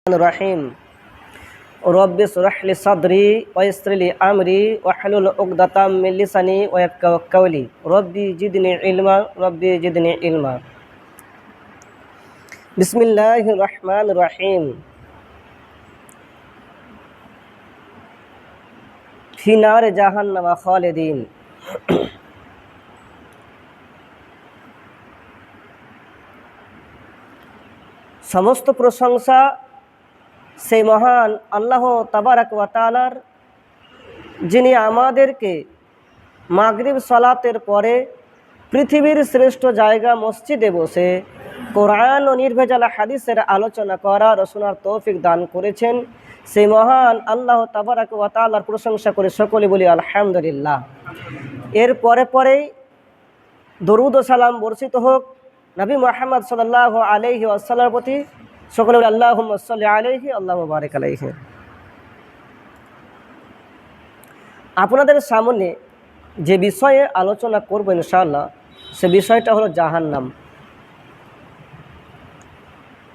রহিম রব্বি ইশরাহ লি সাদরি ওয়া ইয়াসসির লি আমরি ওয়াহলুল উকদাতাম মিন লিসানি ওয়াফকাহু কাওলি রব্বি জিদনি ইলমা। বিসমিল্লাহির রহমানির রহিম। ফি নারে জাহান্নামা খালিদিন। সমস্ত প্রশংসা সেই মহান আল্লাহ তাবারাক ওয়া তাআলার, যিনি আমাদেরকে মাগরিব সালাতের পরে পৃথিবীর শ্রেষ্ঠ জায়গা মসজিদে বসে কোরআন ও নির্ভেজাল হাদিসের আলোচনা করার ও শোনার তৌফিক দান করেছেন। সেই মহান আল্লাহ তাবারাক ওয়া তাআলার প্রশংসা করে সকলে বলি আলহামদুলিল্লাহ। এর পরেই দরুদ ও সালাম বর্ষিত হোক নবী মুহাম্মদ সাল্লাল্লাহু আলাইহি ওয়াসাল্লামের প্রতি। সকলে বলি আল্লাহুম্মা সাল্লি আলাইহি আল্লাহুম্মা বারিক আলাইহি। আপনাদের সামনে যে বিষয়ে আলোচনা করব ইনশাআল্লাহ, সে বিষয়টা হলো জাহান্নাম।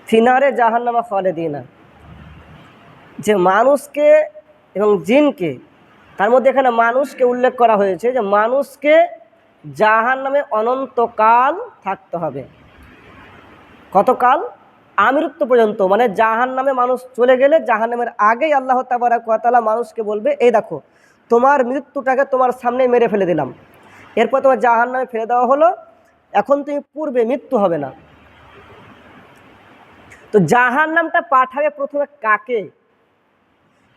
ফিনারে জাহান্নামা খালিদিনা, যে মানুষকে এবং জিনকে, তার মধ্যে এখানে মানুষকে উল্লেখ করা হয়েছে যে মানুষকে জাহান্নামে অনন্তকাল থাকতে হবে। কতকাল? আমৃত্যু পর্যন্ত। মানে জাহান্নামে মানুষ চলে গেলে, জাহান্নামের আগেই আল্লাহ তাবারাক ওয়া তাআলা মানুষকে বলবে, এই দেখো তোমার মৃত্যুটাকে তোমার সামনে মেরে ফেলে দিলাম, এরপর তোমার জাহান্নামে ফেলে দেওয়া হলো, এখন তুমি পূর্বে মৃত্যু হবে না। তো জাহান্নামটা পাঠাবে প্রথমে কাকে?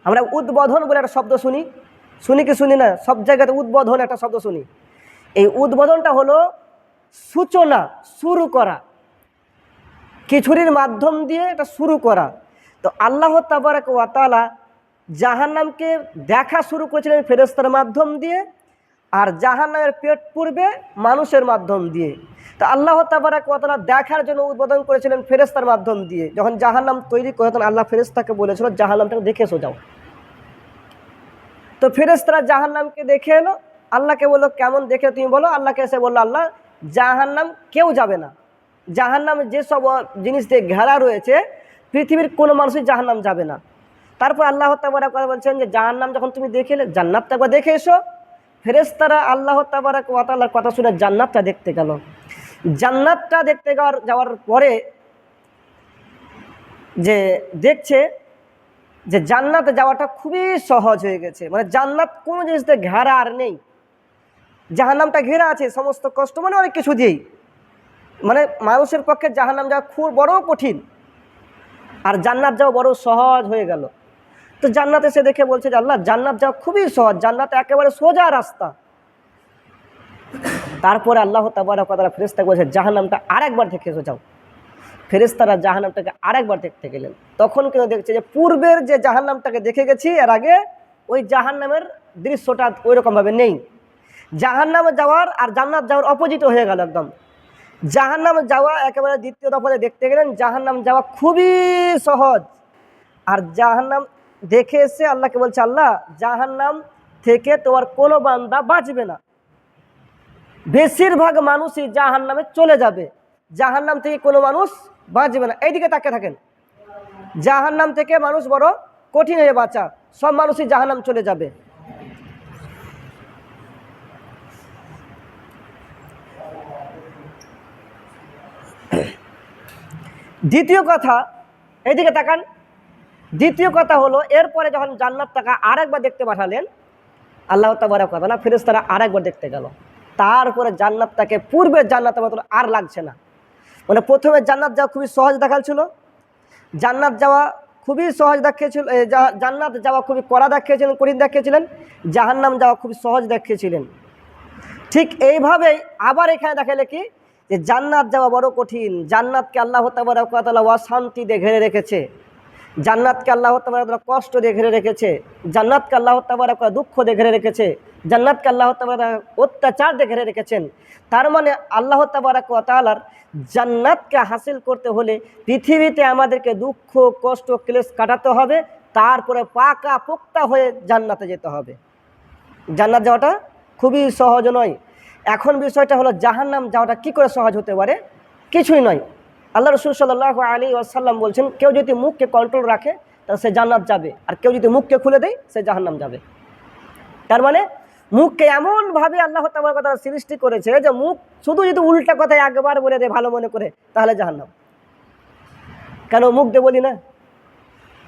আমরা উদ্বোধন বলে একটা শব্দ শুনি কি শুনি না? সব জায়গাতে উদ্বোধন একটা শব্দ শুনি। এই উদ্বোধনটা হলো সূচনা, শুরু করা, কিছুরির মাধ্যম দিয়ে এটা শুরু করা। তো আল্লাহ তাবারাক ওয়া তাআলা জাহান্নামকে দেখা শুরু করেছিলেন ফেরেশতার মাধ্যম দিয়ে, আর জাহান্নামের পেট পূর্বে মানুষের মাধ্যম দিয়ে। তো আল্লাহ তাবারাক ওয়া তাআলা দেখার জন্য উদ্বোধন করেছিলেন ফেরেশতার মাধ্যম দিয়ে। যখন জাহান্নাম তৈরি করে তখন আল্লাহ ফেরেশতাকে বলেছিল জাহান্নামটাকে দেখে এসো যাও। তো ফেরেশতারা জাহান্নামকে দেখে এলো, আল্লাহকে বললো কেমন দেখে তুমি বলো। আল্লাহকে এসে বললো, আল্লাহ জাহান্নাম কেউ যাবে না, জাহান্নাম যেসব জিনিস দিয়ে ঘেরা রয়েছে পৃথিবীর কোনো মানুষই জাহান্নাম যাবে না। তারপর আল্লাহ তাবারাক ওয়া তাআলা বলছেন যে জাহান্নাম যখন তুমি দেখে এলে, জান্নাতটা একবার দেখে এসো। ফেরেশতারা আল্লাহ তাবারাক ওয়া তাআলার কথা শুনে জান্নাতটা দেখতে গেল। জান্নাতটা দেখতে যাওয়ার পরে যে দেখছে যে জান্নাতে যাওয়াটা খুবই সহজ হয়ে গেছে। মানে জান্নাত কোনো জিনিস দিয়ে ঘেরা আর নেই, জাহান্নামটা ঘেরা আছে সমস্ত কষ্ট, মানে অনেক কিছু দিয়েই। মানে মানুষের পক্ষে জাহান্নাম যাওয়া খুব বড় কঠিন, আর জান্নাত যাওয়া বড় সহজ হয়ে গেল। তো জান্নাতে সে দেখে বলছে যে আল্লাহ জান্নাত যাওয়া খুবই সহজ, জান্নাতে একেবারে সোজা রাস্তা। তারপরে আল্লাহ তাবারাক ওয়া তাআলা ফেরেশতাকে বলছে জাহান্নামটা আরেকবার দেখে এসে যাও। ফেরেশতারা জাহান্নামটাকে আরেকবার দেখতে গেলেন। তখন কিন্তু দেখছে যে পূর্বের যে জাহান্নামটাকে দেখে গেছি এর আগে, ওই জাহান্নামের দৃশ্যটা ওই রকমভাবে নেই। জাহান্নামে যাওয়ার আর জান্নাত যাওয়ার অপোজিট হয়ে গেল একদম। জাহান্নাম যাওয়া একেবারে দ্বিতীয় দফাতে দেখতে গেলেন, জাহান্নাম যাওয়া খুবই সহজ। আর জাহান্নাম দেখে এসে আল্লাহকে বলছে, আল্লাহ জাহান্নাম থেকে তোমার কোনো বান্দা বাঁচবে না, বেশিরভাগ মানুষই জাহান্নামে চলে যাবে, জাহান্নাম থেকে কোনো মানুষ বাঁচবে না। এইদিকে তাকে থাকেন, জাহান্নাম থেকে মানুষ বড় কঠিন হয়ে বাঁচা, সব মানুষই জাহান্নাম চলে যাবে। দ্বিতীয় কথা, এইদিকে তাকান, দ্বিতীয় কথা হলো এরপরে যখন জান্নাতটাকে আরেকবার দেখতে পাঠালেন আল্লাহ তাবারাক ওয়া তাআলা, ফেরেশতারা আরেকবার দেখতে গেল। তারপরে জান্নাতটাকে পূর্বের জান্নাতের মতো আর লাগছে না। মানে প্রথমে জান্নাত যাওয়া খুবই সহজ দেখাচ্ছিল, জান্নাত যাওয়া খুবই সহজ দেখিয়েছিল, জান্নাত যাওয়া খুবই কড়া দেখিয়েছিলেন, কঠিন দেখিয়েছিলেন, জাহান্নাম যাওয়া খুবই সহজ দেখিয়েছিলেন। ঠিক এইভাবেই আবার এখানে দেখালে কি যে জান্নাত যাওয়া বড় কঠিন, জান্নাতকে আল্লাহ তাবারাক ওয়া তাআলা অশান্তি দিয়ে ঘিরে রেখেছে, জান্নাতকে আল্লাহ তাবারাক ওয়া তাআলা কষ্ট দিয়ে ঘিরে রেখেছে, জান্নাতকে আল্লাহ তাবারাক ওয়া তাআলা দুঃখ দিয়ে ঘিরে রেখেছে, জান্নাতকে আল্লাহ তাবারাক ওয়া তাআলা অত্যাচার দিয়ে ঘিরে রেখেছেন। তার মানে আল্লাহ তাবারাক ওয়া তাআলার জান্নাতকে হাসিল করতে হলে পৃথিবীতে আমাদেরকে দুঃখ কষ্ট ক্লেশ কাটাতে হবে, তারপরে পাকা পোক্তা হয়ে জান্নাতে যেতে হবে। জান্নাত যাওয়াটা খুবই সহজ নয়। এখন বিষয়টা হলো জাহান্নাম যাওয়াটা কি করে সহজ হতে পারে? কিছুই নয়। আল্লাহ রসুল সাল্লাল্লাহু আলাইহি ওয়াসাল্লাম বলছেন, কেউ যদি মুখকে কন্ট্রোল রাখে তাহলে সে জান্নাত যাবে, আর কেউ যদি মুখকে খুলে দেয় সে জাহান্নাম যাবে। তার মানে মুখকে এমনভাবে আল্লাহ তাবারক ওয়া তাআলা সৃষ্টি করেছে যে মুখ শুধু যদি উল্টা কথা একবার বলে দেয় ভালো মনে করে তাহলে জাহান্নাম। কেন মুখ দিয়ে বলি না,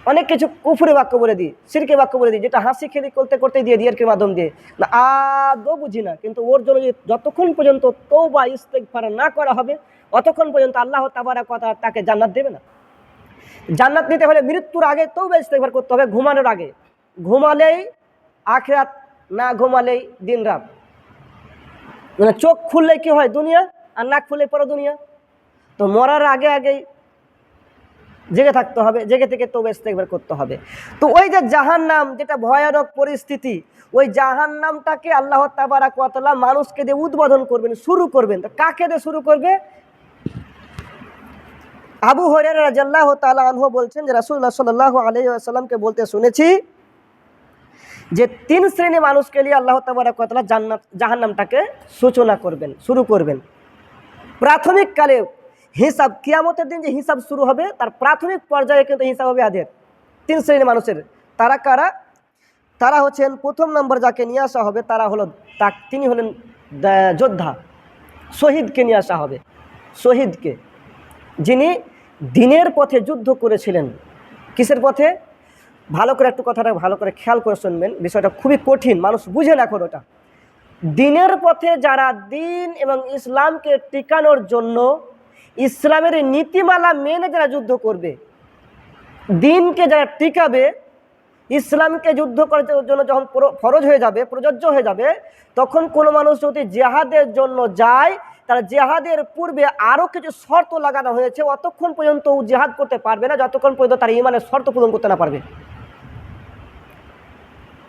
অনেক কিছু কুফরি বাক্য বলে দিই, শিরকি বাক্য বলে দিই, যেটা হাসি খেলি করতে করতে দিয়ে এর মাধ্যম দিয়ে না আদৌ বুঝি না, কিন্তু ওর জন্য যতক্ষণ পর্যন্ত তওবা ইস্তেগফার না করা হবে অতক্ষণ পর্যন্ত আল্লাহ তাবারক ওয়া তাআলা তাকে জান্নাত দেবে না। জান্নাত নিতে হলে মৃত্যুর আগে তওবা ইস্তেগফার করতে হবে, ঘুমানোর আগে। ঘুমালেই আখিরাত, না ঘুমালেই দিন রাত। মানে চোখ খুললে কি হয় দুনিয়া, আর নাক খুললে পরে দুনিয়া। তো মরার আগে আগেই জেগে থাকতে হবে, জেগে থেকে তওবা ইস্তেগফার করতে হবে। তো ওই যে জাহান্নাম, যেটা ভয়ানক পরিস্থিতি, ওই জাহান্নামটাকে আল্লাহ তাবারক ওয়া তাআলা মানুষকে দিয়ে উদ্বোধন করবেন, শুরু করবেন। তো কাকে দিয়ে শুরু করবে? আবু হুরায়রা রাদিয়াল্লাহু তাআলা আনহু বলছেন যে রাসূলুল্লাহ সাল্লাল্লাহু আলাইহি ওয়াসাল্লামকে বলতে শুনেছি যে 3 শ্রেণী মানুষকে নিয়ে আল্লাহ তাবারক ওয়া তাআলা জাহান্নামটাকে সূচনা করবেন, শুরু করবেন। প্রাথমিক কালে হিসাব, কিয়ামতের দিন যে হিসাব শুরু হবে তার প্রাথমিক পর্যায়ে কিন্তু হিসাব হবে আদের 3 শ্রেণীর মানুষের। তারা কারা? তারা হচ্ছেন, প্রথম নম্বর যাকে নিয়ে আসা হবে তারা হলো তিনি হলেন যোদ্ধা, শহীদকে নিয়ে আসা হবে। শহীদকে, যিনি দিনের পথে যুদ্ধ করেছিলেন। কিসের পথে? ভালো করে একটু কথাটা ভালো করে খেয়াল করে শুনবেন, বিষয়টা খুবই কঠিন, মানুষ বুঝে না এখন ওটা। দিনের পথে যারা দিন এবং ইসলামকে টিকানোর জন্য ইসলামের নীতিমালা মেনে যারা যুদ্ধ করবে, দিনকে যারা টিকাবে, ইসলামকে যুদ্ধ করার জন্য যখন ফরজ হয়ে যাবে, প্রযোজ্য হয়ে যাবে, তখন কোনো মানুষ যদি জিহাদের জন্য যায়, তার জিহাদের পূর্বে আরও কিছু শর্ত লাগানো হয়েছে, অতক্ষণ পর্যন্ত জিহাদ করতে পারবে না যতক্ষণ পর্যন্ত তার ঈমানের শর্ত পূরণ করতে না পারবে।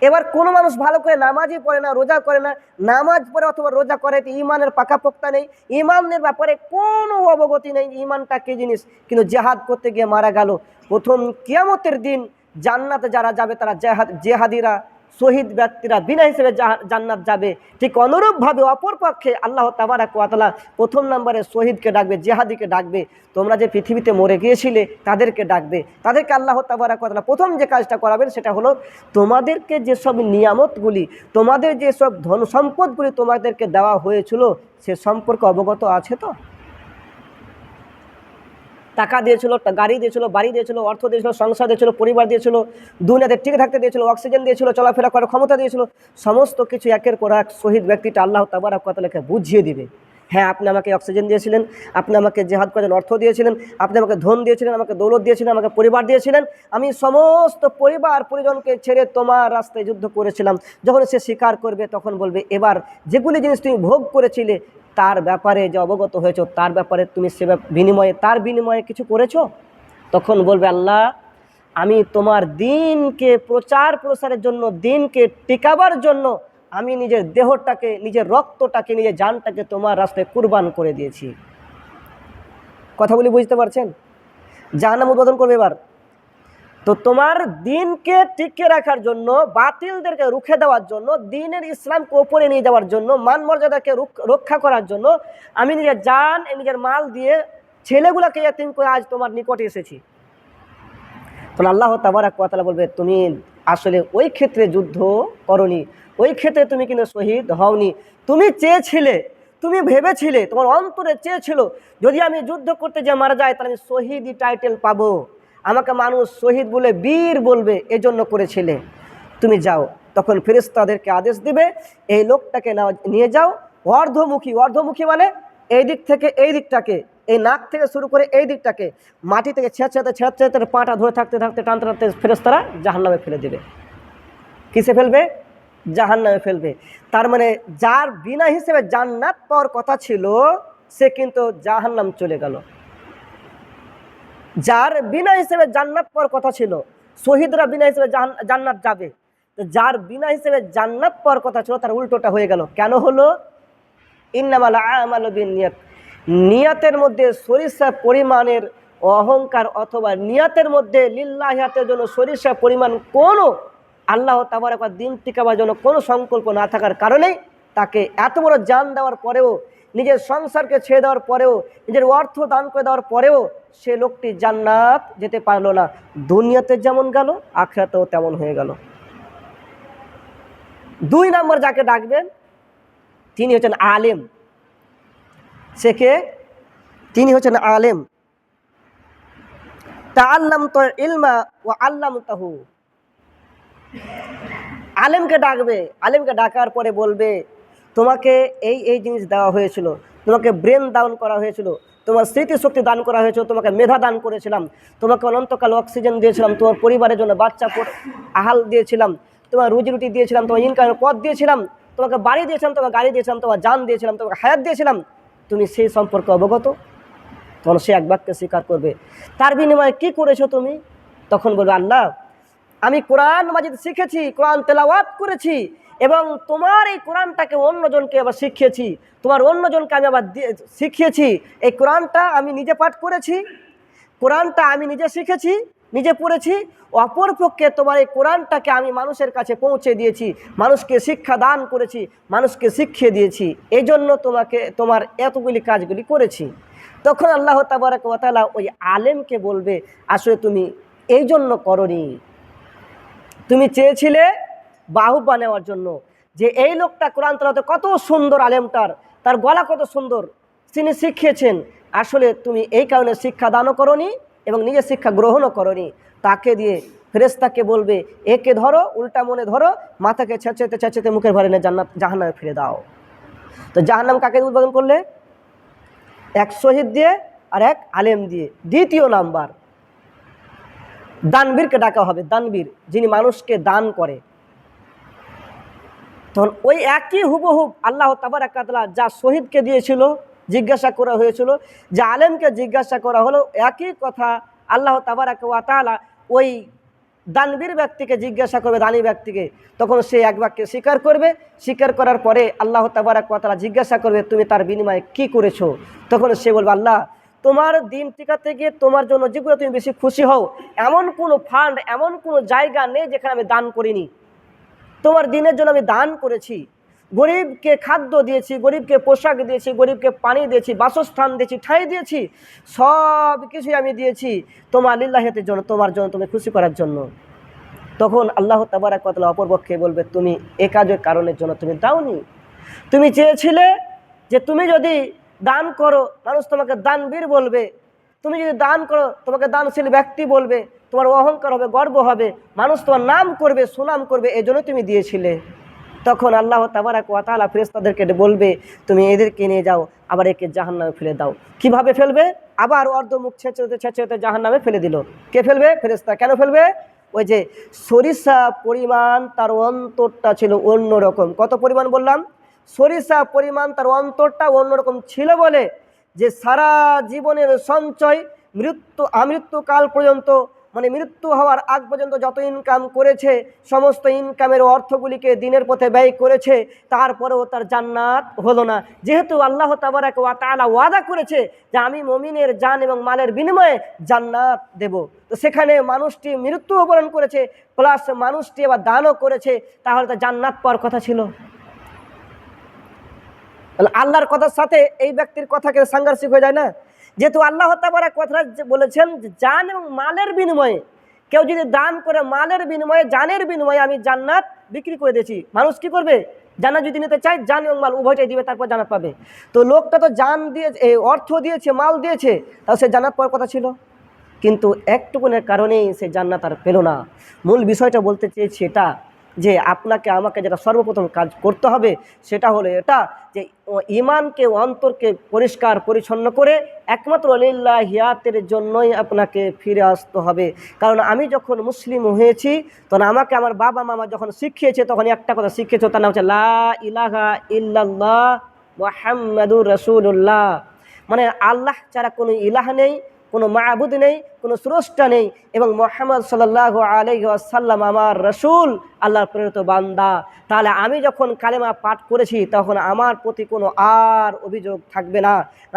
এবার কোনো মানুষ ভালো করে নামাজই পড়ে না, রোজা করে না, নামাজ পড়ে অথবা রোজা করে, ঈমানের পাকাপোক্তা নেই, ঈমানের ব্যাপারে কোনো অবগতি নেই, ঈমানটা কী জিনিস, কিন্তু জিহাদ করতে গিয়ে মারা গেল। প্রথম কিয়ামতের দিন জান্নাতে যারা যাবে তারা জেহাদিরা, শহীদ ব্যক্তিরা বিনা হিসেবে জান্নাত যাবে। ঠিক অনুরূপভাবে অপরপক্ষে আল্লাহ তাবারক ওয়া তাআলা প্রথম নম্বরে শহীদকে ডাকবে, জেহাদিকে ডাকবে। তোমরা যে পৃথিবীতে মরে গিয়েছিলে তাদেরকে ডাকবে। তাদেরকে আল্লাহ তাবারক ওয়া তাআলা প্রথম যে কাজটা করাবেন সেটা হলো, তোমাদেরকে যেসব নিয়ামতগুলি, তোমাদের যেসব ধন সম্পদগুলি তোমাদেরকে দেওয়া হয়েছিল সে সম্পর্কে অবগত আছে তো? টাকা দিয়েছিল, গাড়ি দিয়েছিল, বাড়ি দিয়েছিল, অর্থ দিয়েছিল, সংসার দিয়েছিল, পরিবার দিয়েছিল, দুনিয়াতে টিকে থাকতে দিয়েছিল, অক্সিজেন দিয়েছিল, চলাফেরা করার ক্ষমতা দিয়েছিল। সমস্ত কিছু একের পর এক শহীদ ব্যক্তিটা আল্লাহ তাবারক ওয়া তাআলাকে বুঝিয়ে দিবে। হ্যাঁ, আপনি আমাকে অক্সিজেন দিয়েছিলেন, আপনি আমাকে জিহাদ করার অর্থ দিয়েছিলেন, আপনি আমাকে ধন দিয়েছিলেন, আমাকে দৌলত দিয়েছিলেন, আমাকে পরিবার দিয়েছিলেন। আমি সমস্ত পরিবার পরিজনকে ছেড়ে তোমার রাস্তায় যুদ্ধ করেছিলাম। যখন সে স্বীকার করবে তখন বলবে, এবার যেগুলি জিনিস তুমি ভোগ করেছিলে তার ব্যাপারে যে অবগত হয়েছ, তার ব্যাপারে তুমি সে তার বিনিময়ে কিছু করেছো? তখন বলবে, আল্লাহ আমি তোমার দিনকে প্রচার প্রসারের জন্য, দিনকে টিকাবার জন্য আমি নিজের দেহটাকে, নিজের রক্তটাকে, নিজের জানটাকে তোমার রাস্তায় কুরবান করে দিয়েছি। কথাগুলি বুঝতে পারছেন? জাহান্নাম উদ্বোধন করবে এবার। তো তোমার দিনকে টিকিয়ে রাখার জন্য, বাতিলদেরকে রুখে দেওয়ার জন্য, দিনের ইসলামকে ওপরে নিয়ে যাওয়ার জন্য, মান মর্যাদাকে রক্ষা করার জন্য আমি নিজের জান, নিজের মাল দিয়ে ছেলেগুলোকে ইয়াতীম করে আজ তোমার নিকটে এসেছি। তখন আল্লাহ তাবারক ওয়া তাআলা বলবে, তুমি আসলে ওই ক্ষেত্রে যুদ্ধ করনি, ওই ক্ষেত্রে তুমি কিন্তু শহীদ হওনি। তুমি চেয়েছিলে, তুমি ভেবেছিলে, তোমার অন্তরে চেয়েছিল যদি আমি যুদ্ধ করতে যে মারা যায় তাহলে আমি শহীদি টাইটেল পাবো, আমাকে মানুষ শহীদ বলে বীর বলবে, এজন্য করেছিলে। তুমি যাও। তখন ফেরেশতাদেরকে আদেশ দিবে, এই লোকটাকে নিয়ে যাও অর্ধমুখী। অর্ধমুখী মানে এই দিক থেকে এই দিকটাকে, এই নাক থেকে শুরু করে এই দিকটাকে মাটি থেকে ছেঁচড়াতে পাটা ধরে থাকতে থাকতে টানতে টানতে ফেরেশতারা জাহান্নামে ফেলে দেবে। কিসে ফেলবে? জাহান্নামে ফেলবে। তার মানে যার বিনা হিসেবে জান্নাত পাওয়ার কথা ছিল সে কিন্তু জাহান্নাম চলে গেল। যার বিনা হিসেবে জান্নাত পাওয়ার কথা ছিল, শহীদরা বিনা হিসেবে জান্নাত যাবে, যার বিনা হিসেবে জান্নাত পাওয়ার কথা ছিল তার উল্টোটা হয়ে গেল। কেন হলো? ইন্নামাল আমালু বিন্নিয়াত। নিয়াতের মধ্যে সরিষা পরিমাণের অহংকার অথবা নিয়াতের মধ্যে লিল্লাহিয়াতের জন্য সরিষা পরিমাণ কোনো আল্লাহ তাবারক ওয়া দিন টিকাবার জন্য কোনো সংকল্প না থাকার কারণে তাকে এত বড় জান দেওয়ার পরেও নিজের সংসারকে ছেড়ে দেওয়ার পরেও, নিজের অর্থ দান করে দেওয়ার পরেও সে লোকটি জান্নাত যেতে পারলো না। দুনিয়াতে যেমন গেল, আখিরাতেও তেমন হয়ে গেল। 2 নম্বর যাকে ডাকবেন তিনি হচ্ছেন আলেম। সে কে? তিনি হচ্ছেন আলেম। তাআল্লামতু ইলমা ওয়া আল্লামতাহু। আলেমকে ডাকবে, আলেমকে ডাকার পরে বলবে তোমাকে এই এই জিনিস দেওয়া হয়েছিল, তোমাকে ব্রেন দান করা হয়েছিল, তোমার স্মৃতিশক্তি দান করা হয়েছিল, তোমাকে মেধা দান করেছিলাম, তোমাকে অনন্তকাল অক্সিজেন দিয়েছিলাম, তোমার পরিবারের জন্য বাচ্চা আহাল দিয়েছিলাম, তোমার রুজি রুটি দিয়েছিলাম, তোমার ইনকামের পথ দিয়েছিলাম, তোমাকে বাড়ি দিয়েছিলাম, তোমার গাড়ি দিয়েছিলাম, তোমার জান দিয়েছিলাম, তোমাকে হায়াত দিয়েছিলাম, তুমি সেই সম্পর্কে অবগত? তখন সে এক বাক্যে স্বীকার করবে। তার বিনিময়ে কি করেছো তুমি? তখন বলবে আল্লাহ আমি কোরআন মাজিদ শিখেছি, কোরআন তেলাওয়াত করেছি, এবং তোমার এই কোরআনটাকে অন্যজনকে আবার শিখিয়েছি, তোমার অন্যজনকে আমি আবার শিখিয়েছি। এই কোরআনটা আমি নিজে পাঠ করেছি, কোরআনটা আমি নিজে শিখেছি, নিজে পড়েছি, অপরপক্ষে তোমার এই কোরআনটাকে আমি মানুষের কাছে পৌঁছে দিয়েছি, মানুষকে শিক্ষা দান করেছি, মানুষকে শিখিয়ে দিয়েছি, এই জন্য তোমাকে তোমার এতগুলি কাজগুলি করেছি। তখন আল্লাহ তাবারক ওয়া তাআলা ওই আলেমকে বলবে আসলে তুমি এই জন্য করনি, তুমি চেয়েছিলে বাহুবা নেওয়ার জন্য, যে এই লোকটা কোরআন তেলাওয়াতে কত সুন্দর, আলেমটার তার গলা কত সুন্দর, তিনি শিখিয়েছেন। আসলে তুমি এই কারণে শিক্ষা দানও করনি এবং নিজের শিক্ষা গ্রহণও করনি। তাকে দিয়ে ফেরেশতাকে বলবে একে ধরো, উল্টা মনে ধরো, মাথাকে ছেঁচেতে ছেঁচেতে মুখের ভারে নিয়ে জাহান্নামে ফিরে দাও। তো জাহান্নাম কাকে উদ্বোধন করলে? এক শহীদ দিয়ে আর এক আলেম দিয়ে। দ্বিতীয় নাম্বার দানবীরকে ডাকা হবে। দানবীর যিনি মানুষকে দান করে। তখন ওই একই হুবহুব আল্লাহ তাবারক ওয়া তাআলা যা শহীদকে দিয়েছিল, জিজ্ঞাসা করা হয়েছিল, যা আলেমকে জিজ্ঞাসা করা হলো, একই কথা আল্লাহ তাবারক ওয়া তাআলা ওই দানবীর ব্যক্তিকে জিজ্ঞাসা করবে, দানী ব্যক্তিকে। তখন সে এক বাক্যে স্বীকার করবে। স্বীকার করার পরে আল্লাহ তাবারক ওয়া তাআলা জিজ্ঞাসা করবে তুমি তার বিনিময়ে কি করেছো? তখন সে বলবে আল্লাহ তোমার দিন টিকাতে গিয়ে তোমার জন্য যেগুলো তুমি বেশি খুশি হও, এমন কোনো ফান্ড, এমন কোনো জায়গা নেই যেখানে আমি দান করিনি। তোমার দিনের জন্য আমি দান করেছি, গরিবকে খাদ্য দিয়েছি, গরিবকে পোশাক দিয়েছি, গরিবকে পানি দিয়েছি, বাসস্থান দিয়েছি, ঠাঁই দিয়েছি, সব কিছুই আমি দিয়েছি তোমার লিল্লাহিয়াতের জন্য, তোমার জন্য, তুমি খুশি করার জন্য। তখন আল্লাহ তাবারক ওয়া তাআলা অপরপক্ষে বলবে তুমি এ কাজের কারণের জন্য তুমি দাওনি, তুমি চেয়েছিলে যে তুমি যদি দান করো মানুষ তোমাকে দানবীর বলবে, তুমি যদি দান করো তোমাকে দানশীল ব্যক্তি বলবে, তোমার অহংকার হবে, গর্ব হবে, মানুষ তোমার নাম করবে, সুনাম করবে, এই জন্য তুমি দিয়েছিলে। তখন আল্লাহ তাবারক ওয়া তাআলা ফেরেশতাদেরকে বলবে তুমি এদেরকে নিয়ে যাও, আবার একে জাহান্নামে ফেলে দাও। কিভাবে ফেলবে? আবার অর্ধমুখ ছেঁচে ছেঁচে জাহান্নামে ফেলে দিল। কে ফেলবে? ফেরেশতা। কেন ফেলবে? ওই যে সরিষা পরিমাণ তার অন্তরটা ছিল অন্যরকম। কত পরিমাণ বললাম? সরিষা পরিমাণ তার অন্তরটা অন্যরকম ছিল বলে যে সারা জীবনের সঞ্চয় আমৃত্যুকাল পর্যন্ত, মানে মৃত্যু হওয়ার আগ পর্যন্ত যত ইনকাম করেছে সমস্ত ইনকামের অর্থগুলিকে দিনের পথে ব্যয় করেছে, তারপরেও তার জান্নাত হলো না। যেহেতু আল্লাহ তাবারক ওয়া তাআলা ওয়াদা করেছে যে আমি মুমিনের জান এবং মালের বিনিময়ে জান্নাত দেব, তো সেখানে মানুষটি মৃত্যুবরণ করেছে প্লাস মানুষটি আবার দানও করেছে, তাহলে তার জান্নাত পাওয়ার কথা ছিল। আল্লাহর কথার সাথে এই ব্যক্তির কথাকে সাংঘর্ষিক হয়ে যায় না? যেহেতু আল্লাহ তাবারক ওয়া তাআলা বলেছেন যে জান এবং মালের বিনিময়ে, কেউ যদি দান করে মালের বিনিময়ে, জানের বিনিময়ে আমি জান্নাত বিক্রি করে দিয়েছি। মানুষ কি করবে? জান্নাত যদি নিতে চায় জান এবং মাল উভয়টাই দিবে, তারপর জান্নাত পাবে। তো লোকটা তো জান দিয়ে অর্থ দিয়েছে, মাল দিয়েছে, তাহলে সে জান্নাত পাওয়ার কথা ছিল, কিন্তু একটুকুনের কারণেই সে জান্নাত আর পেল না। মূল বিষয়টা বলতে চেয়েছি এটা যে আপনাকে আমাকে যেটা সর্বপ্রথম কাজ করতে হবে সেটা হলো এটা যে ঈমানকে, অন্তরকে পরিষ্কার পরিচ্ছন্ন করে একমাত্র লিল্লাহিয়াতের জন্যই আপনাকে ফিরে আসতে হবে। কারণ আমি যখন মুসলিম হয়েছি তখন আমাকে আমার বাবা মামা যখন শিখিয়েছে তখন একটা কথা শিখিয়েছে, তার নাম হচ্ছে লা ইলাহা ইল্লাল্লাহ মুহাম্মাদুর রাসূলুল্লাহ। মানে আল্লাহ ছাড়া কোনো ইলাহ নেই, কোনো মাবুদ নেই, কোনো স্রষ্টা নেই, এবং মুহাম্মদ সাল্লাল্লাহু আলাইহি ওয়াসাল্লাম আমার রাসূল, আল্লাহর প্রেরিত বান্দা। তাহলে আমি যখন কালেমা পাঠ করেছি তখন আমার প্রতি কোনো আর অভিযোগ থাকবে না।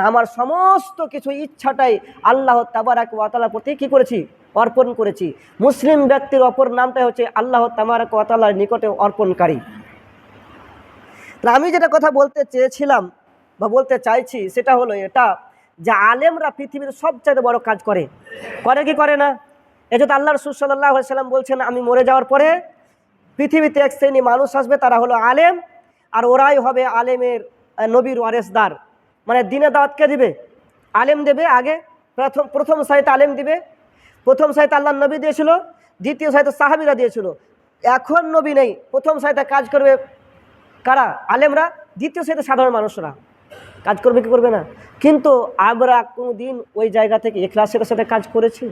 আমার সমস্ত কিছু ইচ্ছাটাই আল্লাহ তাবারক ওয়া তাআলার প্রতি কী করেছি? অর্পণ করেছি। মুসলিম ব্যক্তির অপর নামটাই হচ্ছে আল্লাহ তাবারক ওয়া তাআলার নিকটে অর্পণকারী। আমি যেটা কথা বলতে চেয়েছিলাম বা বলতে চাইছি সেটা হলো এটা, যে আলেমরা পৃথিবীর সবচেয়ে বড় কাজ করে কি করে না? এজন্য আল্লাহ রাসূল সাল্লাল্লাহু আলাইহি সাল্লাম বলছেন, আমি মরে যাওয়ার পরে পৃথিবীতে এক শ্রেণী মানুষ আসবে, তারা হলো আলেম, আর ওরাই হবে আলেমের নবীর ওয়ারেসদার। মানে দিনে দাওয়াত কে দিবে? আলেম দেবে। আগে প্রথম সারিতে আলেম দিবে। প্রথম সারিতে আল্লাহ নবী দিয়েছিল, দ্বিতীয় সারিতে সাহাবীরা দিয়েছিল। এখন নবী নেই, প্রথম সারিতে কাজ করবে কারা? আলেমরা। দ্বিতীয় সারিতে সাধারণ মানুষরা কাজ করবে কি করবে না? কিন্তু আমরা কোনোদিন ওই জায়গা থেকে ইখলাসের সাথে কাজ করেছি?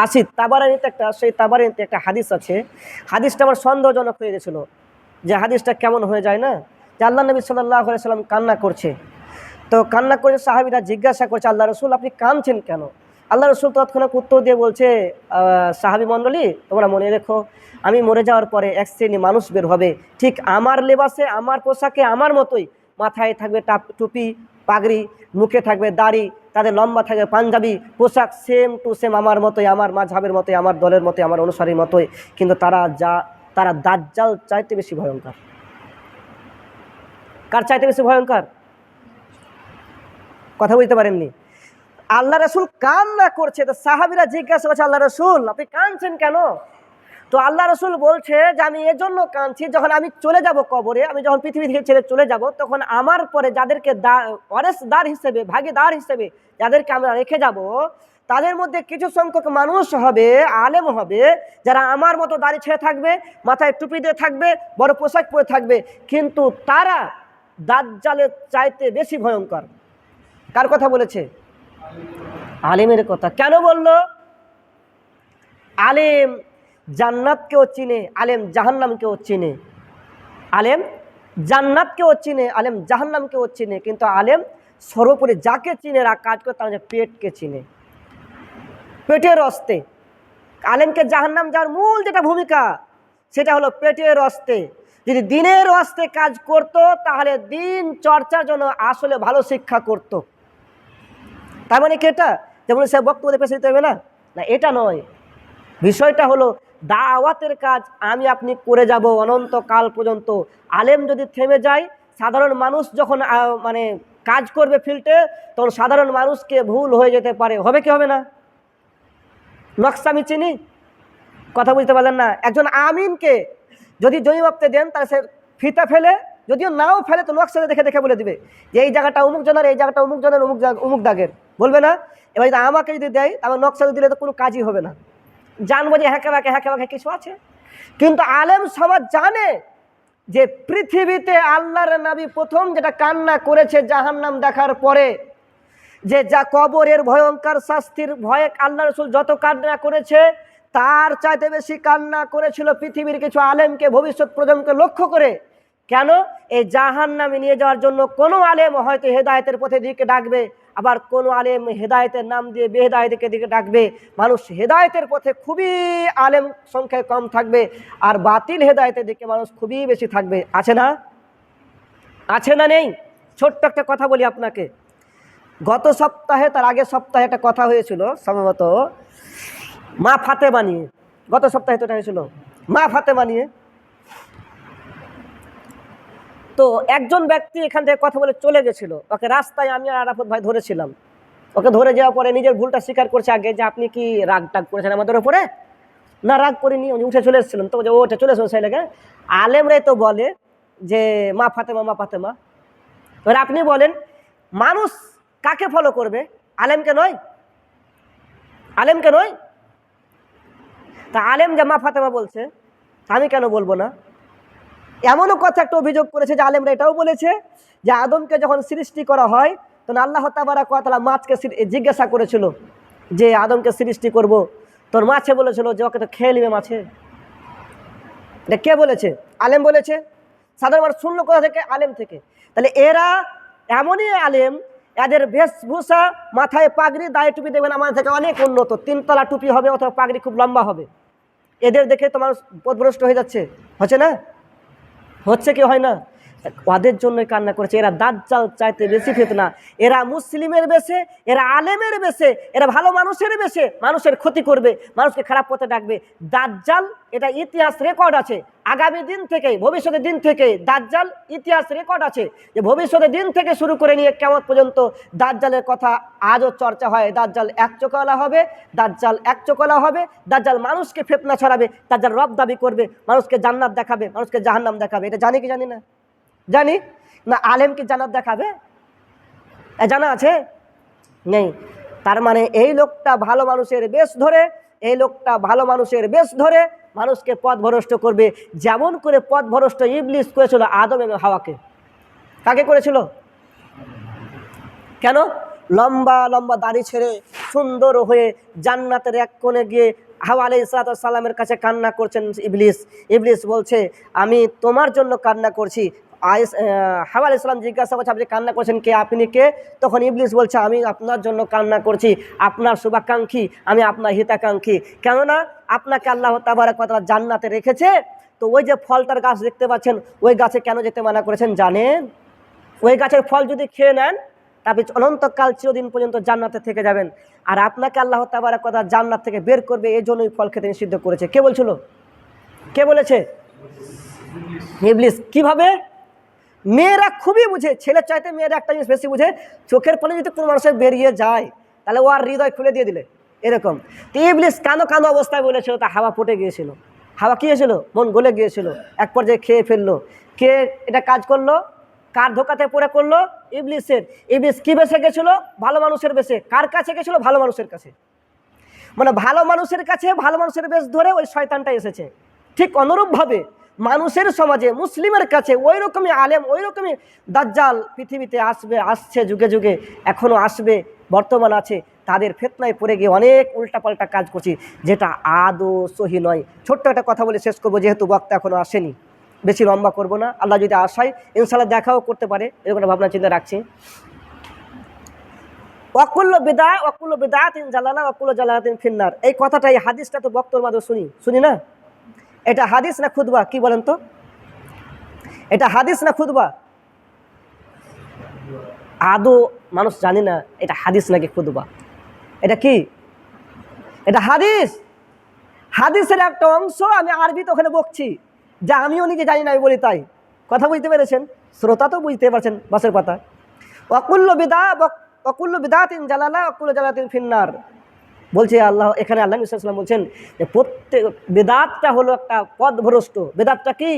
আসি তাবারানিতে সেই তাবারানিতে একটা হাদিস আছে। হাদিসটা আমার সন্দেহজনক হয়ে গেছিল, যে হাদিসটা কেমন হয়ে যায় না, যে আল্লাহ নবী সাল্লাল্লাহু আলাইহি সাল্লাম কান্না করছে। তো কান্না করে সাহাবীরা জিজ্ঞাসা করছে, আল্লাহ রসুল আপনি কাঁদছেন কেন? আল্লাহ রসুল তৎক্ষণাৎ উত্তর দিয়ে বলছে, সাহাবী মণ্ডলী, তোমরা মনে রেখো, আমি মরে যাওয়ার পরে এক শ্রেণী মানুষ বের হবে, ঠিক আমার লেবাসে, আমার পোশাকে আমার মতোই। মাথায় থাকবে টুপি পাগড়ি, মুখে থাকবে দাড়ি, তাদের লম্বা থাকবে পাঞ্জাবি, পোশাক সেম টু সেম আমার মতোই, আমার মাযহাবের মতোই, আমার দলের মতোই, আমার অনুসারীর মতোই। কিন্তু তারা দাজ্জাল চাইতে বেশি ভয়ঙ্কর। কার চাইতে বেশি ভয়ঙ্কর? কথা বলতে পারেননি। আল্লাহ রসুল কান্না করছে, তো সাহাবীরা জিজ্ঞাসা করছে, আল্লাহ রসুল আপনি কাঁদছেন কেন? তো আল্লাহ রসুল বলছে যে আমি এজন্য কাঁদছি, যখন আমি চলে যাব কবরে, আমি যখন পৃথিবী থেকে ছেড়ে চলে যাব, তখন আমার পরে যাদেরকে ওয়ারিসদার হিসেবে, ভাগীদার হিসেবে যাদেরকে আমরা রেখে যাব, তাদের মধ্যে কিছু সংখ্যক মানুষ হবে, আলেম হবে, যারা আমার মতো দাড়ি ছেড়ে থাকবে, মাথায় টুপি দিয়ে থাকবে, বড় পোশাক পরে থাকবে, কিন্তু তারা দাজ্জালের চাইতে বেশি ভয়ঙ্কর। কার কথা বলেছে? আলেমের কথা। কেন বলল? আলেম জান্নাতকেও চিনে, আলেম জাহান্নামকেও চিনে। আলেম জান্নাতকেও চিনে, আলেম জাহান্নামকেও চিনে, কিন্তু আলেম সর্বোপরি যাকে চিনে কাজ করে তার পেটকে চিনে, পেটের অস্তে। আলেমকে জাহান্নাম যাওয়ার মূল যেটা ভূমিকা, সেটা হলো পেটের অস্তে। যদি দিনের অস্তে কাজ করত, তাহলে দিন চর্চার জন্য আসলে ভালো শিক্ষা করত। তার মানে কি এটা যেমন সে বক্তব্য পেশে দিতে হবে না? না, এটা নয়। বিষয়টা হলো দাওয়াতের কাজ আমি আপনি করে যাব অনন্তকাল পর্যন্ত। আলেম যদি থেমে যায়, সাধারণ মানুষ যখন মানে কাজ করবে ফিল্ডে, তখন সাধারণ মানুষকে ভুল হয়ে যেতে পারে। হবে কি হবে না? নকশা আমি চিনি, কথা বুঝতে পারলেন না? একজন আমিনকে যদি জমি মাপতে দেন, তাহলে সে ফিতা ফেলে, যদিও নাও ফেলে, তো নকশা দেখে দেখে বলে দিবে যে এই জায়গাটা অমুক জনের, এই জায়গাটা অমুক জনের, অমুক দাগের, বলবে না? এবার যদি আমাকে যদি দেয়, আমার নকশা দিলে তো কোনো কাজই হবে না। জানবো যে হ্যাঁকে বাঁকে কিছু আছে। কিন্তু আলেম সমাজ জানে যে পৃথিবীতে আল্লাহর নবী প্রথম যেটা কান্না করেছে জাহান্নাম দেখার পরে, যে যা কবরের ভয়ঙ্কর শাস্তির ভয়ে আল্লাহ রসুল যত কান্না করেছে, তার চাইতে বেশি কান্না করেছিল পৃথিবীর কিছু আলেমকে ভবিষ্যৎ প্রজন্মকে লক্ষ্য করে। কেন? এই জাহান্নামে নিয়ে যাওয়ার জন্য কোনো আলেম হয়তো হেদায়েতের পথে দিকে ডাকবে, আবার কোনো আলেম হেদায়েতের নাম দিয়ে বেহেদায়েতের দিকে ডাকবে। মানুষ হেদায়েতের পথে খুবই আলেম সংখ্যায় কম থাকবে, আর বাতিল হেদায়েতের দিকে মানুষ খুবই বেশি থাকবে। আছে না? আছে না নেই? ছোট্ট একটা কথা বলি আপনাকে। গত সপ্তাহে, তার আগের সপ্তাহে একটা কথা হয়েছিল সম্ভবত মা ফাতেমা নিয়ে। গত সপ্তাহে তো এটা হয়েছিল মা ফাতেমা নিয়ে। তো একজন ব্যক্তি এখান থেকে কথা বলে চলে গেছিল, ওকে রাস্তায় আমি আর আরাফত ভাই ধরেছিলাম। ওকে ধরে যাওয়ার পরে নিজের ভুলটা স্বীকার করছে আগে, যে আপনি কি রাগ টাগ করেছেন আমাদের ওপরে? না, রাগ করিনি, উঠে চলে এসেছিলাম। তো ওটা চলে এসেছিল সেই লেগে। আলেমরাই তো বলে যে মা ফাতেমা, মা ফাতেমা। এবার আপনি বলেন, মানুষ কাকে ফলো করবে? আলেমকে নয়? আলেমকে নয়? তা আলেম যে মা ফাতেমা বলছে, আমি কেন বলবো না? এমনও কথা একটা অভিযোগ করেছে যে আলেমরা এটাও বলেছে যে আদমকে যখন সৃষ্টি করা হয়, তখন আল্লাহ তাবারাক ওয়া তাআলা মাছকে জিজ্ঞাসা করেছিল যে আদমকে সৃষ্টি করব, তোর মাছে বলেছিল যে ওকে তো খেয়ে নিবে মাছে। এটা কে বলেছে? আলেম বলেছে। সাধারণ মানুষ শুনলো কোথা থেকে? আলেম থেকে। তাহলে এরা এমনই আলেম, এদের বেশভূষা, মাথায় পাগড়ি, দায়ে টুপি দেখবেন আমাদের থেকে অনেক উন্নত। 3 তলা টুপি হবে অথবা পাগড়ি খুব লম্বা হবে। এদের দেখে তো মানুষ পথভ্রষ্ট হয়ে যাচ্ছে। হচ্ছে না? হচ্ছে কি হয় না? ওদের জন্যই কান্না করেছে। এরা দাজ্জাল চাইতে বেশি ফিতনা, এরা মুসলিমের বেশে, এরা আলেমের বেশে, এরা ভালো মানুষের বেশে মানুষের ক্ষতি করবে, মানুষকে খারাপ পথে ডাকবে। দাজ্জাল এটা ইতিহাস রেকর্ড আছে, আগামী দিন থেকে, ভবিষ্যতের দিন থেকে দাজ্জাল ইতিহাস রেকর্ড আছে যে ভবিষ্যতের দিন থেকে শুরু করে নিয়ে কিয়ামত পর্যন্ত দাজ্জালের কথা আজও চর্চা হয়। দাজ্জাল এক চোখওয়ালা হবে, দাজ্জাল এক চোখওয়ালা হবে, দাজ্জাল মানুষকে ফিতনা ছড়াবে, দাজ্জাল রব দাবি করবে, মানুষকে জান্নাত দেখাবে, মানুষকে জাহান্নাম দেখাবে। এটা জানি কি জানি না? জানি না। আলেম কি জান্নাত দেখাবে? জানা আছে? নেই। তার মানে এই লোকটা ভালো মানুষের বেশ ধরে, এই লোকটা ভালো মানুষের বেশ ধরে মানুষকে পথভ্রষ্ট করবে, যেমন করে পথভ্রষ্ট ইবলিস করেছিল আদম এবং হাওয়াকে। কাকে করেছিল? কেন? লম্বা লম্বা দাড়ি ছেড়ে সুন্দর হয়ে জান্নাতের এক কোণে গিয়ে হাওয়া আলাইহিস সালামের কাছে কান্না করছেন ইবলিস। ইবলিস বলছে আমি তোমার জন্য কান্না করছি। হাওয়া আলাইহিস সালাম জিজ্ঞাসা করছে আপনি কান্না করছেন কে, আপনি কে? তখন ইবলিস বলছে আমি আপনার জন্য কান্না করছি, আপনার শুভাকাঙ্ক্ষী, আমি আপনার হিতাকাঙ্ক্ষী। কেননা আপনাকে আল্লাহ তাবারক ওয়া তাআলা জান্নাতে রেখেছে। তো ওই যে ফলটার গাছ দেখতে পাচ্ছেন, ওই গাছে কেন যেতে মানা করেছেন জানেন? ওই গাছের ফল যদি খেয়ে নেন তারপরে অনন্তকাল চিরদিন পর্যন্ত জান্নাতে থেকে যাবেন। আর আপনাকে আল্লাহ তাবারক ওয়া তাআলা জান্নাত থেকে বের করবে, এই জন্যই ফল খেতে নিষিদ্ধ করেছে। কে বলছিল? কে বলেছে? ইবলিস। কিভাবে? মেয়েরা খুবই বুঝে, ছেলের চাইতে মেয়েরা একটা জিনিস বেশি বুঝে। চোখের পানি যদি কোনো মানুষের বেরিয়ে যায় তাহলে ও আর হৃদয় খুলে দিয়ে দিলে এরকম। তো ইবলিস কাঁদো কাঁদো অবস্থায় বলেছিল, তা হাওয়া ফুটে গিয়েছিল। হাওয়া কী হয়েছিল? মন গলে গিয়েছিল, এক পর্যায়ে খেয়ে ফেললো। কে এটা কাজ করলো? কার ধোকাতে পড়ে করলো? ইবলিসের। ইবলিস কি বেশে গেছিল? ভালো মানুষের বেশে। কার কাছে গেছিল? ভালো মানুষের কাছে। মানে ভালো মানুষের কাছে ভালো মানুষের বেশ ধরে ওই শয়তানটা এসেছে। ঠিক অনুরূপভাবে মানুষের সমাজে মুসলিমের কাছে ওই রকমই আলেম, ওই রকমই দাজ্জাল পৃথিবীতে আসবে, আসছে যুগে যুগে, এখনও আসবে, বর্তমান আছে। তাদের ফিতনায় পড়ে গিয়ে অনেক উল্টাপাল্টা কাজ করছি, যেটা আদৌ সহি নয়। ছোট্ট একটা কথা বলে শেষ করবো, যেহেতু বক্তা এখনও আসেনি, বেশি লম্বা করব না। আল্লাহ যদি আশায় ইনশাল্লাহ দেখাও করতে পারে, এরকম একটা ভাবনা চিন্তা রাখছি। ওয়াকুল্লু বিদা ওয়াকুল্লু বিদআতিন জালালা ওয়াকুল্লু জালালাতিন ফিন্নার। এই কথাটা, এই হাদিসটা তো বক্তব্যের মাধ্যমে শুনি না? এটা হাদিস না খুতবা? কি বলেন তো? এটা হাদিস না খুতবা? আদৌ মানুষ জানি না এটা হাদিস নাকি খুতবা। এটা কি? এটা হাদিস। হাদিসের একটা অংশ আমি আরবিতে ওখানে বকছি, যা আমিও নিজে জানি না, আমি বলি তাই। কথা বুঝতে পেরেছেন? শ্রোতা তো বুঝতে পারছেন বাসের কথা। ওয়াকুল্লু বিদআতিন জালালা ওয়াকুল্লু জালালাতিন ফিন্নার। বলছে আল্লাহ, এখানে আল্লাহ নবী সাল্লাল্লাহু আলাইহি ওয়াসাল্লাম বলছেন যে প্রত্যেক বেদাতটা হলো একটা পথভ্রষ্ট। বেদাতটা কি?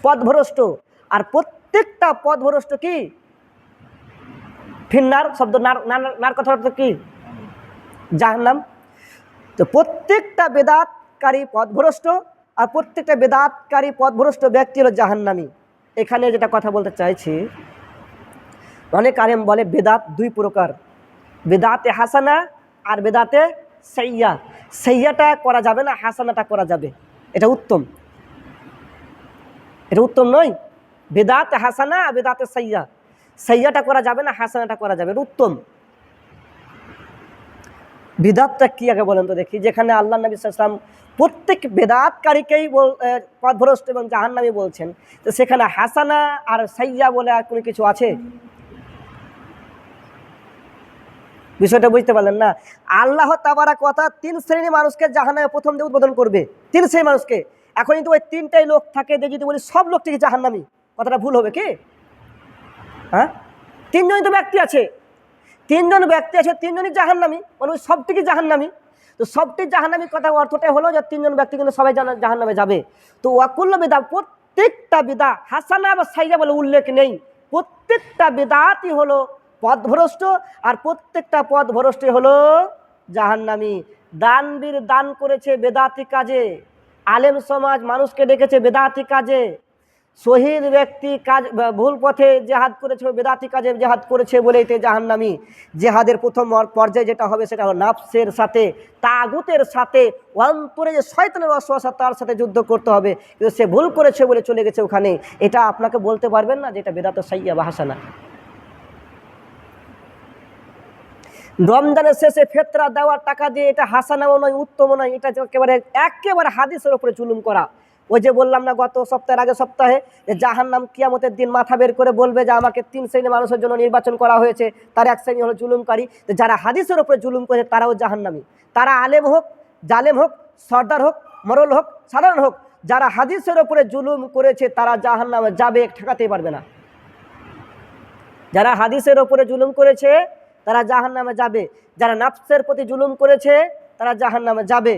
পথভ্রষ্ট। আর প্রত্যেকটা পথভ্রষ্ট কি? ফিন্নার শব্দ, নার কথা অর্থ কি? জাহান্নাম। তো প্রত্যেকটা বেদাতকারী পথভ্রষ্ট, আর প্রত্যেকটা বেদাতকারী পথভ্রষ্ট ব্যক্তি হলো জাহান্নামী। এখানে যেটা কথা বলতে চাইছি, অনেক আলেম বলে বেদাত দুই প্রকার, বেদাতে হাসানা আর বেদাতে সাইয়্যা। সাইয়্যাটা করা যাবে না, হাসানাটা করা যাবে। এটা উত্তম, এটা উত্তম নয়। বেদাতে হাসানা আর বেদাতে সাইয়্যা। সাইয়্যাটা করা যাবে না, হাসানাটা করা যাবে, এটা উত্তম। বিদাতটা কি আগে বলেন তো দেখি। যেখানে আল্লাহ নবী সাল্লাল্লাহু আলাইহি ওয়াসাল্লাম প্রত্যেক বেদাতকারীকেই পথভ্রষ্ট এবং জাহান্নামী বলছেন, তো সেখানে হাসানা আর সাইয়্যা বলে আর কোনো কিছু আছে? বিষয়টা বুঝতে পারলেন না? আল্লাহ তাবারক ওয়া তাআলা তিন শ্রেণীর মানুষকে জাহান্নামে প্রথম দিয়ে উদ্বোধন করবে। তিন শ্রেণীর মানুষকে। এখন কিন্তু ওই তিনটাই লোক থাকে, যদি বলি সব লোক থেকে জাহান্নামী, কথাটা ভুল হবে কি? হ্যাঁ, তিনজনই তো ব্যক্তি আছে, তিনজন ব্যক্তি আছে, তিনজনই জাহান্নামী, মানে ওই সবটিকে জাহান্নামী। তো সবটি জাহান্নামী কথা অর্থটাই হলো যে তিনজন ব্যক্তি কিন্তু সবাই জাহান্নামে যাবে। তো ওয়াকুল্লু বিদআ, প্রত্যেকটা বিদআ, হাসানা বা সাইয়্যা বলে উল্লেখ নেই। প্রত্যেকটা বিদআতই হলো পথভ্রষ্ট, আর প্রত্যেকটা পথভ্রষ্টই হলো জাহান্নামী। দানবীর দান করেছে বেদাতি কাজে, আলেম সমাজ মানুষকে ডেকেছে বেদাতি কাজে, শহীদ ব্যক্তি কাজ ভুল পথে জেহাদ করেছে, বেদাতি কাজে জেহাদ করেছে বলেই তে জাহান্নামী। জেহাদের প্রথম পর্যায়ে যেটা হবে সেটা হলো নাফসের সাথে, তাগুতের সাথে, অন্তরে যে শয়তানের ওয়াসওয়াসা তার সাথে যুদ্ধ করতে হবে। কিন্তু সে ভুল করেছে বলে চলে গেছে ওখানে। এটা আপনাকে বলতে পারবেন না যে এটা বেদাত সাইয়্যা বা হাসানা। রমজানের শেষে ফেতরা দেওয়ার টাকা দিয়ে এটা হাসানাও নয়, উত্তমও নয়। এটা একেবারে হাদিসের উপরে জুলুম করা। ওই যে বললাম না গত সপ্তাহের আগের সপ্তাহে, যে জাহান্নাম কিয়ামতের দিন মাথা বের করে বলবে যে আমাকে 3 শ্রেণীর মানুষের জন্য নির্বাচন করা হয়েছে। তার এক শ্রেণী হলো জুলুমকারী, যারা হাদিসের উপরে জুলুম করে তারাও জাহান্নামী। তারা আলেম হোক, জালেম হোক, সর্দার হোক, মরল হোক, সাধারণ হোক, যারা হাদিসের উপরে জুলুম করেছে তারা জাহান্নামে যাবে, ঠেকাতেই পারবে না। যারা হাদিসের উপরে জুলুম করেছে তারা জাহান্নামে যাবে, যারা নাফসের প্রতি জুলুম করেছে তারা জাহান্নামে যাবে।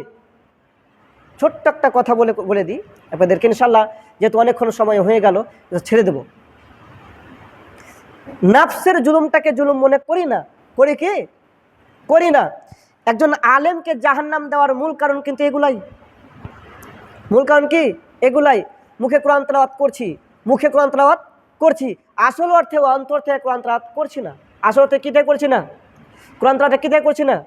ছোট্ট একটা কথা বলে দিই আপনাদেরকে, ইনশাল্লাহ, যেহেতু অনেকক্ষণ সময় হয়ে গেল ছেড়ে দেব। নাফসের জুলুমটাকে জুলুম মনে করি না, করি কি? করি না। একজন আলেমকে জাহান্নাম দেওয়ার মূল কারণ কিন্তু এগুলাই। মূল কারণ কি? এগুলাই। মুখে কোরআন তেলাওয়াত করছি, মুখে কোরআন তেলাওয়াত করছি, আসল অর্থে অন্তর থেকে কোরআন তেলাওয়াত করছি না। আসল অর্থে কী থেকে করছি না? কোরআন তেলাওয়াতটা কী থেকে করছি না?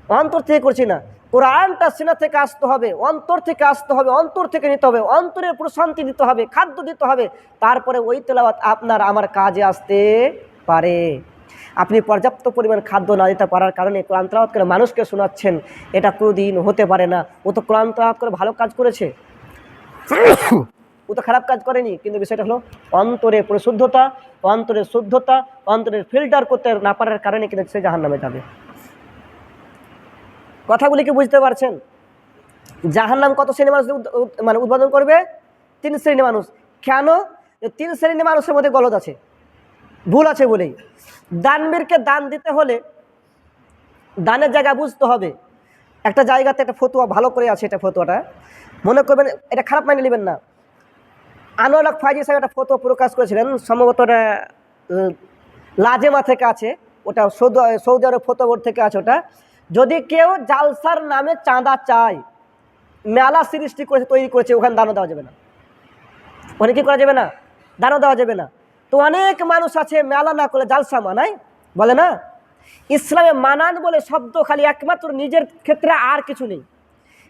অন্তর থেকে করছি না। কোরআনটা সিনা থেকে আসতে হবে, অন্তর থেকে আসতে হবে, অন্তর থেকে নিতে হবে, অন্তরের প্রশান্তি দিতে হবে, খাদ্য দিতে হবে, তারপরে ওই তেলাওয়াত আপনার আমার কাজে আসতে পারে। আপনি পর্যাপ্ত পরিমাণ খাদ্য না দিতে পারার কারণে কোরআন তেলাওয়াত করে মানুষকে শোনাচ্ছেন, এটা কোনোদিন হতে পারে না। ও তো কোরআন তেলাওয়াত করে ভালো কাজ করেছে, ও তো খারাপ কাজ করেনি, কিন্তু বিষয়টা হলো অন্তরে পরিশুদ্ধতা, অন্তরের শুদ্ধতা, অন্তরের ফিল্টার করতে না পারার কারণে কিন্তু সে জাহান্নামে যাবে। কথাগুলি কি বুঝতে পারছেন? জাহান্নাম কত শ্রেণীর মানুষ মানে উদ্বোধন করবে? 3 শ্রেণীর মানুষ। কেন? 3 শ্রেণীর মানুষের মধ্যে গলদ আছে, ভুল আছে বলেই। দানবীরকে দান দিতে হলে দানের জায়গা বুঝতে হবে। একটা জায়গাতে একটা ফতুয়া ভালো করে আছে, এটা ফতুয়াটা মনে করবেন, এটা খারাপ মানে নেবেন না। আনোয়ার হক ফাইজি সাহেব একটা ফতুয়া প্রকাশ করেছিলেন, সম্ভবত ওটা লাজেমা থেকে আছে, ওটা সৌদি আরব ফতুয়া বোর্ড থেকে আছে। ওটা যদি কেউ জালসার নামে চাঁদা চায়, মেলা সৃষ্টি করেছে, তৈরি করেছে, ওখানে দানও দেওয়া যাবে না। ওখানে কী করা যাবে না? দানও দেওয়া যাবে না। তো অনেক মানুষ আছে মেলা না করে জালসা মানায়, বলে না। ইসলামে মানান বলে শব্দ খালি একমাত্র নিজের ক্ষেত্রে, আর কিছু নেই।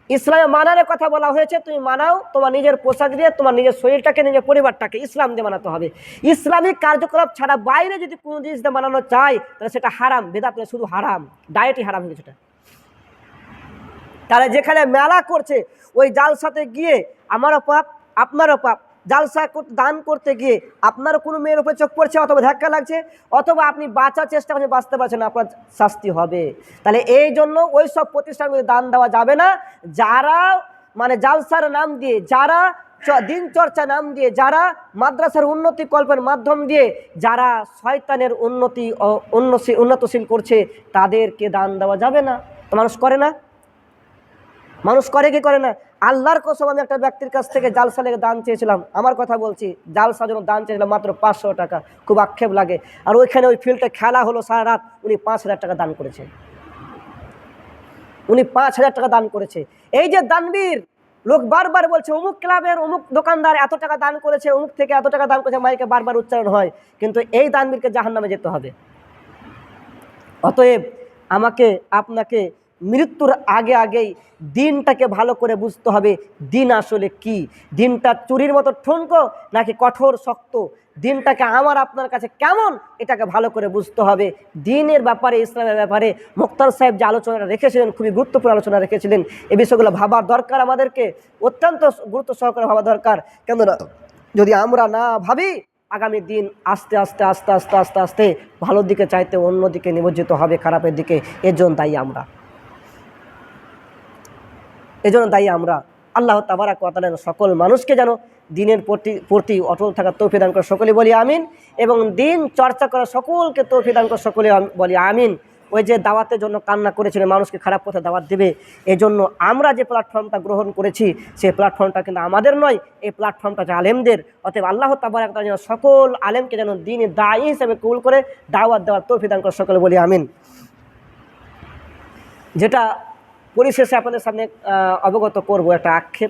ইসলামে মানানোর কথা বলা হয়েছে, তুমি মানাও তোমার নিজের পোশাক দিয়ে, তোমার নিজের শরীরটাকে, নিজের পরিবারটাকে ইসলাম দিয়ে মানাতে হবে। ইসলামিক কার্যকলাপ ছাড়া বাইরে যদি কোনো জিনিস দিয়ে মানানো চায় তাহলে সেটা হারাম, বেদাত নয়, শুধু হারাম, ডায়েটই হারাম হয়ে গেছে সেটা। তাহলে যেখানে মেলা করছে ওই জালসাতে গিয়ে আমারও পাপ, আপনারও পাপ। জালসা দান করতে গিয়ে আপনারও কোনো মেয়ের উপরে চোখ পড়ছে, অথবা ধাক্কা লাগছে, অথবা আপনি বাঁচার চেষ্টা করছেন, বাঁচতে পারছেন না, আপনার শাস্তি হবে। তাহলে এই জন্য ওই সব প্রতিষ্ঠানগুলি দান দেওয়া যাবে না যারা মানে জালসার নাম দিয়ে, যারা দিন চর্চা নাম দিয়ে, যারা মাদ্রাসার উন্নতি কল্পের মাধ্যম দিয়ে যারা শয়তানের উন্নতশীল করছে, তাদেরকে দান দেওয়া যাবে না। তো মানুষ করে না, মানুষ করে কি করে না? আল্লাহর কসম, আমি একটা ব্যক্তির কাছ থেকে জালসা লেগে দান চেয়েছিলাম, আমার কথা বলছি, জালসার জন্য দান চেয়েছিলাম মাত্র 500 টাকা। খুব আক্ষেপ লাগে। আর ওইখানে ওই ফিল্ডে খেলা হলো সারা রাত, উনি 5000 টাকা দান করেছে। উনি 5000 টাকা দান করেছে। এই যে দানবীর লোক বারবার বলছে অমুক ক্লাবের অমুক দোকানদার এত টাকা দান করেছে, অমুক থেকে এত টাকা দান করেছে, মাইকে বারবার উচ্চারণ হয়, কিন্তু এই দানবীরকে জাহান্নামে যেতে হবে। অতএব আমাকে আপনাকে মৃত্যুর আগেই দিনটাকে ভালো করে বুঝতে হবে। দিন আসলে কি? দিনটা চুরির মতো ঠুনকো নাকি কঠোর শক্ত? দিনটাকে আমার আপনার কাছে কেমন, এটাকে ভালো করে বুঝতে হবে। দিনের ব্যাপারে, ইসলামের ব্যাপারে মুক্তার সাহেব যে আলোচনাটা রেখেছিলেন, খুবই গুরুত্বপূর্ণ আলোচনা রেখেছিলেন। এই বিষয়গুলো ভাবার দরকার, আমাদেরকে অত্যন্ত গুরুত্ব সহকারে ভাবা দরকার। কেননা যদি আমরা না ভাবি, আগামী দিন আস্তে আস্তে আস্তে আস্তে আস্তে আস্তে ভালোর দিকে চাইতে অন্যদিকে নিমজ্জিত হবে, খারাপের দিকে। এর জন্য দায়ী আমরা, এজন্য দায়ী আমরা। আল্লাহ তাবারাক ওয়া তাআলা সকল মানুষকে যেন দিনের প্রতি অটল থাকার তৌফিক দান করে, সকলে বলি আমিন। এবং দিন চর্চা করা সকলকে তৌফিক দান করে, সকলে বলি আমিন। ওই যে দাওয়াতের জন্য কান্না করেছিলেন, মানুষকে খারাপ পথে দাওয়াত দেবে, এজন্য আমরা যে প্ল্যাটফর্মটা গ্রহণ করেছি, সেই প্ল্যাটফর্মটা কিন্তু আমাদের নয়, এই প্ল্যাটফর্মটা যে আলেমদের। অতএব আল্লাহ তাবারাক ওয়া তাআলা যেন সকল আলেমকে যেন দ্বীনে দায়ী হিসেবে কবুল করে দাওয়াত দেওয়ার তৌফিক দান করে, সকলে বলি আমিন। যেটা পরিশেষে আপনাদের সামনে অবগত করব, একটা আক্ষেপ